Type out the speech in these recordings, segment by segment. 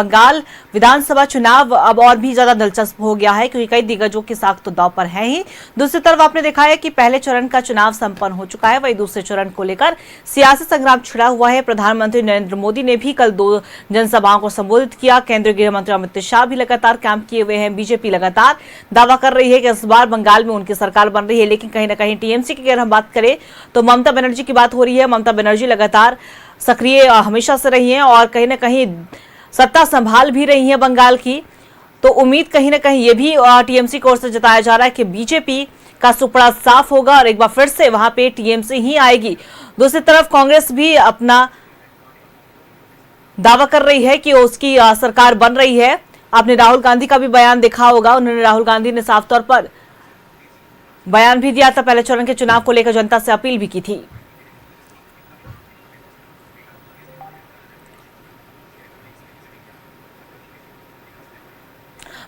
बंगाल विधानसभा चुनाव अब और भी ज्यादा दिलचस्प हो गया है क्योंकि कई दिग्गजों की साख तो दांव पर है ही। दूसरी तरफ आपने देखा है कि पहले चरण का चुनाव संपन्न हो चुका है, वहीं दूसरे चरण को लेकर सियासी संग्राम छिड़ा हुआ है। प्रधानमंत्री नरेंद्र मोदी ने भी कल 2 जनसभाओं को संबोधित किया। केंद्रीय गृह मंत्री अमित शाह भी लगातार कैंप किए हुए हैं। बीजेपी लगातार दावा कर रही है कि इस बार बंगाल में उनकी सरकार बन रही है, लेकिन कहीं ना कहीं टीएमसी की अगर हम बात करें तो ममता बनर्जी की बात हो रही है। ममता बनर्जी लगातार सक्रिय हमेशा से रही है और कहीं ना कहीं सत्ता संभाल भी रही है बंगाल की। तो उम्मीद कहीं ना कहीं ये भी टीएमसी की ओर से जताया जा रहा है कि बीजेपी का सुपड़ा साफ होगा और एक बार फिर से वहां पे टीएमसी ही आएगी। दूसरी तरफ कांग्रेस भी अपना दावा कर रही है कि उसकी सरकार बन रही है। आपने राहुल गांधी का भी बयान देखा होगा, उन्होंने राहुल गांधी ने साफ तौर पर बयान भी दिया था, पहले चरण के चुनाव को लेकर जनता से अपील भी की थी।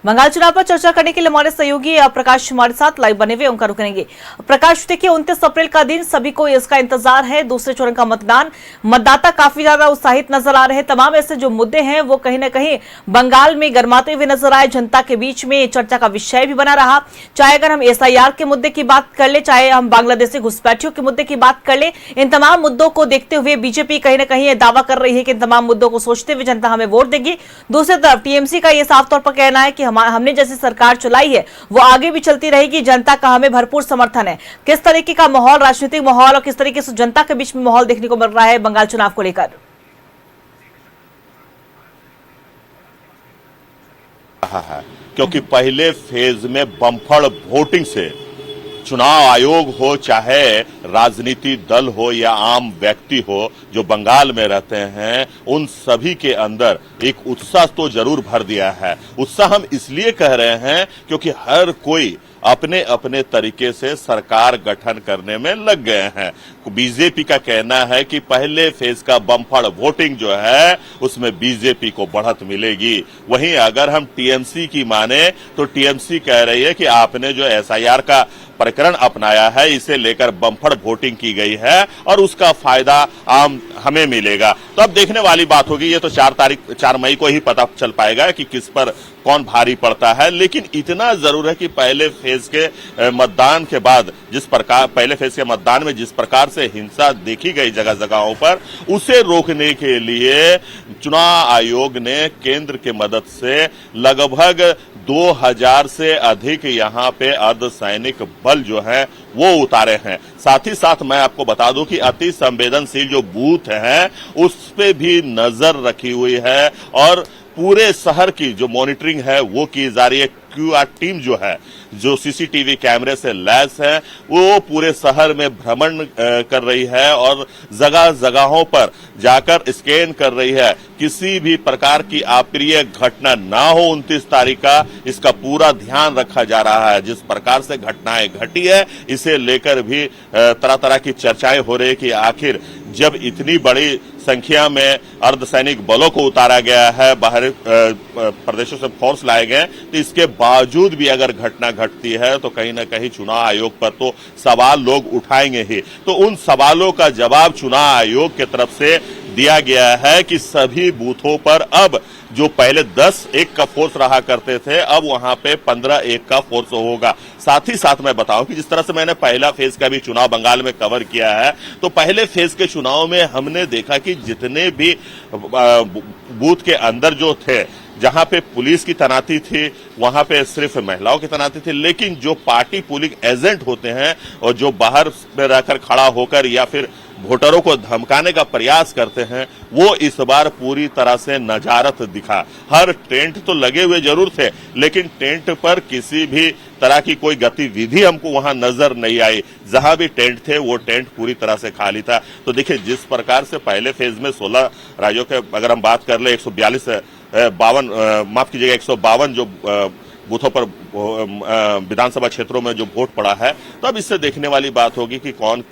बंगाल चुनाव पर चर्चा करने के लिए हमारे सहयोगी प्रकाश हमारे साथ लाइव बने हुए, उनका रुख करेंगे। प्रकाश, देखिए 29 अप्रैल का दिन, सभी को इसका इंतजार है, दूसरे चरण का मतदान। मतदाता काफी ज्यादा उत्साहित नजर आ रहे हैं। तमाम ऐसे जो मुद्दे हैं वो कहीं ना कहीं बंगाल में गरमाते हुए नजर आए, जनता के बीच में चर्चा का विषय भी बना रहा। चाहे अगर हम एसआईआर के मुद्दे की बात कर ले, चाहे हम बांग्लादेशी घुसपैठियों के मुद्दे की बात कर ले, इन तमाम मुद्दों को देखते हुए बीजेपी कहीं ना कहीं दावा कर रही है कि इन तमाम मुद्दों को सोचते हुए जनता हमें वोट देगी। दूसरी तरफ टीएमसी का यह साफ तौर पर कहना है कि हमने जैसी सरकार चलाई है वो आगे भी चलती रहेगी, जनता का हमें भरपूर समर्थन है। किस तरीके का माहौल, राजनीतिक माहौल और किस तरीके से जनता के बीच में माहौल देखने को मिल रहा है बंगाल चुनाव को लेकर? है क्योंकि पहले फेज में बम्फड़ वोटिंग से चुनाव आयोग हो, चाहे राजनीति दल हो या आम व्यक्ति हो जो बंगाल में रहते हैं, उन सभी के अंदर एक उत्साह तो जरूर भर दिया है। उत्साह हम इसलिए कह रहे हैं क्योंकि हर कोई अपने अपने तरीके से सरकार गठन करने में लग गए हैं। बीजेपी का कहना है कि पहले फेज का बम्फड़ वोटिंग जो है उसमें बीजेपी को बढ़त मिलेगी। वहीं अगर हम टीएमसी की माने तो टीएमसी कह रही है कि आपने जो एसआईआर का प्रकरण अपनाया है इसे लेकर बम्फड़ वोटिंग की गई है और उसका फायदा आम हमें मिलेगा। तो अब देखने वाली बात होगी, ये तो 4 मई को ही पता चल पाएगा कि किस पर कौन भारी पड़ता है। लेकिन इतना जरूर है कि पहले फेज के मतदान के बाद जिस प्रकार पहले फेज के मतदान में जिस प्रकार से हिंसा देखी गई जगह जगहों पर, उसे रोकने के लिए चुनाव आयोग ने केंद्र की मदद से लगभग 2000 से अधिक यहाँ पे अर्धसैनिक बल जो है वो उतारे हैं। साथ ही साथ मैं आपको बता दूं कि अति संवेदनशील जो बूथ हैं उस पे भी नजर रखी हुई है और पूरे शहर की जो मॉनिटरिंग है वो की जा रही है। क्यूआर टीम जो है, जो सीसीटीवी कैमरे से लैस है, वो पूरे शहर में भ्रमण कर रही है और जगह जगहों पर जाकर स्कैन कर रही है। किसी भी प्रकार की अप्रिय घटना ना हो 29 तारीख का, इसका पूरा ध्यान रखा जा रहा है। जिस प्रकार से घटनाएं घटी है इसे लेकर भी तरह तरह की चर्चाएं हो रही है कि आखिर जब इतनी बड़ी संख्या में अर्धसैनिक बलों को उतारा गया है, बाहरी प्रदेशों से फोर्स लाए गए, तो इसके बावजूद भी अगर घटना घटती है तो कहीं ना कहीं चुनाव आयोग पर तो सवाल लोग उठाएंगे ही। तो उन सवालों का जवाब चुनाव आयोग की तरफ से दिया गया है कि सभी बूथों पर अब जो पहले 10-1 का फोर्स रहा करते थे, अब वहां पे 15-1 का फोर्स होगा। साथ ही साथ मैं बताऊं कि जिस तरह से मैंने पहला फेज का भी चुनाव बंगाल में कवर किया है, तो पहले फेज के चुनाव में हमने देखा कि जितने भी बूथ के अंदर जो थे, जहां पे पुलिस की तैनाती थी वहां पे सिर्फ महिलाओं की तैनाती थी, लेकिन जो पार्टी पोलिंग एजेंट होते हैं और जो बाहर में रहकर खड़ा होकर या फिर वोटरों को धमकाने का प्रयास करते हैं, वो इस बार पूरी तरह से नजारत दिखा। हर टेंट तो लगे हुए जरूर थे, लेकिन टेंट पर किसी भी तरह की कोई गतिविधि हमको वहां नजर नहीं आई। जहां भी टेंट थे वो टेंट पूरी तरह से खाली था। तो देखिए, जिस प्रकार से पहले फेज में 16 राज्यों के अगर हम बात कर ले 152 जो बूथों पर विधानसभा क्षेत्रों में जो वोट पड़ा है, तो अब इससे देखने वाली बात होगी कि कौन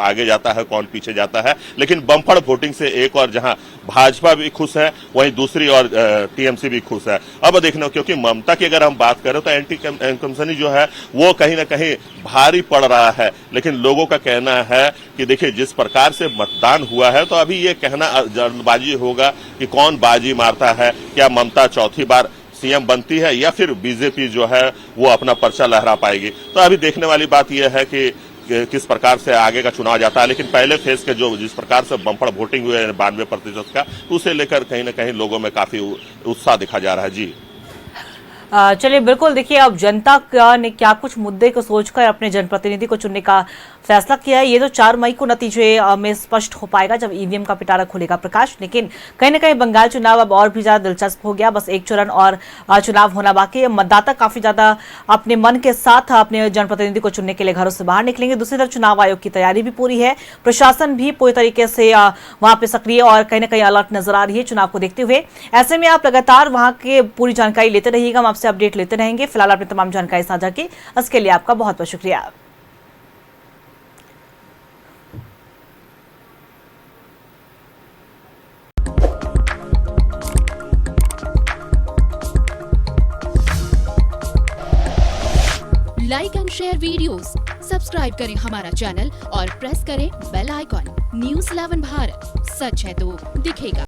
आगे जाता है, कौन पीछे जाता है। लेकिन बम्पर वोटिंग से एक और जहां भाजपा भी खुश है, वहीं दूसरी और टीएमसी भी खुश है। अब देखना, क्योंकि ममता की अगर हम बात करें तो एंटी इनकम्बेंसी जो है वो कहीं ना कहीं भारी पड़ रहा है। लेकिन लोगों का कहना है कि देखिए, जिस प्रकार से मतदान हुआ है, तो अभी ये कहना जल्दबाजी होगा कि कौन बाजी मारता है, क्या ममता चौथी बार सीएम बनती है या फिर बीजेपी जो है वो अपना पर्चा लहरा पाएगी। तो अभी देखने वाली बात यह है कि किस प्रकार से आगे का चुनाव जाता है। लेकिन पहले फेज के जो जिस प्रकार से बम्पर वोटिंग हुई है 92% का, उसे लेकर कहीं ना कहीं लोगों में काफी उत्साह दिखा जा रहा है। जी चलिए, बिल्कुल देखिए, अब जनता ने क्या कुछ मुद्दे को सोचकर अपने जनप्रतिनिधि को चुनने का फैसला किया है, ये तो 4 मई को नतीजे में स्पष्ट हो पाएगा जब ईवीएम का पिटारा खुलेगा प्रकाश। लेकिन कहीं ना कहीं बंगाल चुनाव अब और भी ज्यादा दिलचस्प हो गया। बस एक चरण और चुनाव होना बाकी है। मतदाता काफी ज्यादा अपने मन के साथ अपने जनप्रतिनिधि को चुनने के लिए घरों से बाहर निकलेंगे। दूसरी तरफ चुनाव आयोग की तैयारी भी पूरी है, प्रशासन भी पूरी तरीके से वहां पे सक्रिय और कहीं ना कहीं अलर्ट नजर आ रही है चुनाव को देखते हुए। ऐसे में आप लगातार वहां के पूरी जानकारी लेते रहिएगा, हम आपसे अपडेट लेते रहेंगे। फिलहाल आपने तमाम जानकारी साझा की, इसके लिए आपका बहुत बहुत शुक्रिया। Like and share videos, subscribe करें हमारा चैनल और प्रेस करें बेल आइकॉन। न्यूज़ 11 भारत, सच है तो दिखेगा।